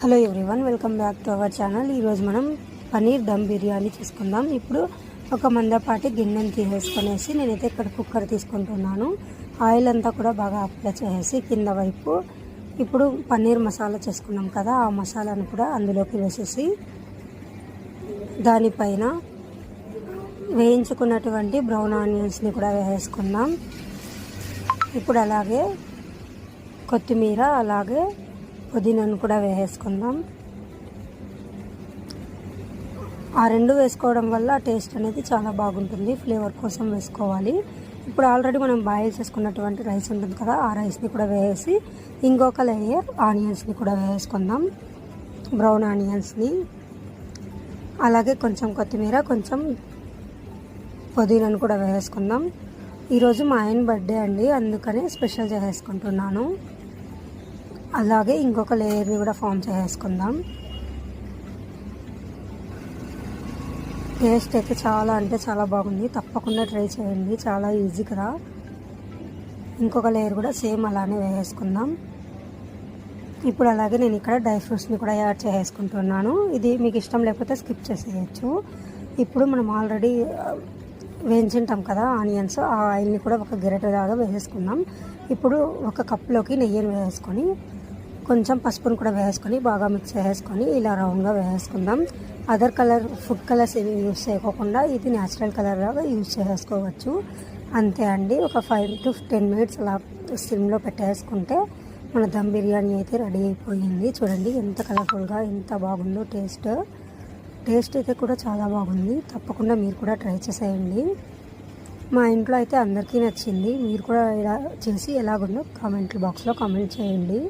Hello everyone, welcome back to our channel. ఈరోజు మనం పన్నీర్ దమ్ బిర్యానీ చేసుకుందాం. ఇప్పుడు ఒక మందపాటి గిన్నెని తీసేసుకొనేసి నేనైతే ఇక్కడ కుక్కర్ తీసుకుంటున్నాను. ఆయిల్ అంతా కూడా బాగా అప్లై చేసేసి కింద వైపు ఇప్పుడు పన్నీర్ మసాలా చేసుకున్నాం కదా, ఆ మసాలాను కూడా అందులోకి వేసేసి దానిపైన వేయించుకున్నటువంటి బ్రౌన్ ఆనియన్స్ని కూడా వేసుకుందాం. ఇప్పుడు అలాగే కొత్తిమీర అలాగే పుదీనాను కూడా వేసుకుందాం. ఆ రెండు వేసుకోవడం వల్ల టేస్ట్ అనేది చాలా బాగుంటుంది, ఫ్లేవర్ కోసం వేసుకోవాలి. ఇప్పుడు ఆల్రెడీ మనం బాయిల్ చేసుకున్నటువంటి రైస్ ఉంటుంది కదా, ఆ రైస్ని కూడా వేసి ఇంకొక లేయర్ ఆనియన్స్ని కూడా వేసుకుందాం, బ్రౌన్ ఆనియన్స్ని. అలాగే కొంచెం కొత్తిమీర, కొంచెం పుదీనాను కూడా వేసుకుందాం. ఈరోజు మా ఆయన బర్త్డే అండి, అందుకనే స్పెషల్ చేసుకుంటున్నాను. అలాగే ఇంకొక లేయర్ని కూడా ఫామ్ చేసుకుందాం. టేస్ట్ అయితే చాలా అంటే చాలా బాగుంది, తప్పకుండా ట్రై చేయండి, చాలా ఈజీ కదా. ఇంకొక లేయర్ కూడా సేమ్ అలానే వేసుకుందాం. ఇప్పుడు అలాగే నేను ఇక్కడ డ్రై ఫ్రూట్స్ని కూడా యాడ్ చేసుకుంటున్నాను. ఇది మీకు ఇష్టం లేకపోతే స్కిప్ చేసేయచ్చు. ఇప్పుడు మనం ఆల్రెడీ వేయించుంటాం కదా ఆనియన్స్, ఆ ఆయిల్ని కూడా ఒక గరిటెలాగా వేసేసుకుందాం. ఇప్పుడు ఒక కప్లోకి నెయ్యిని వేసుకొని కొంచెం పసుపును కూడా వేసుకొని బాగా మిక్స్ చేసుకొని ఇలా రౌండ్గా వేసుకుందాం. అదర్ కలర్ ఫుడ్ కలర్స్ ఏమి యూజ్ చేయకోకుండా ఇది న్యాచురల్ కలర్ లాగా యూజ్ చేసుకోవచ్చు. అంతే అండి, ఒక 5 to 10 minutes అలా సిమ్లో పెట్టేసుకుంటే మన దమ్ బిర్యానీ అయితే రెడీ అయిపోయింది. చూడండి ఎంత కలర్ఫుల్గా ఎంత బాగుందో. టేస్ట్ అయితే కూడా చాలా బాగుంది, తప్పకుండా మీరు కూడా ట్రై చేసేయండి. మా ఇంట్లో అయితే అందరికీ నచ్చింది. మీరు కూడా ఇలా చేసి ఎలాగుందో కామెంట్ బాక్స్లో కామెంట్ చేయండి.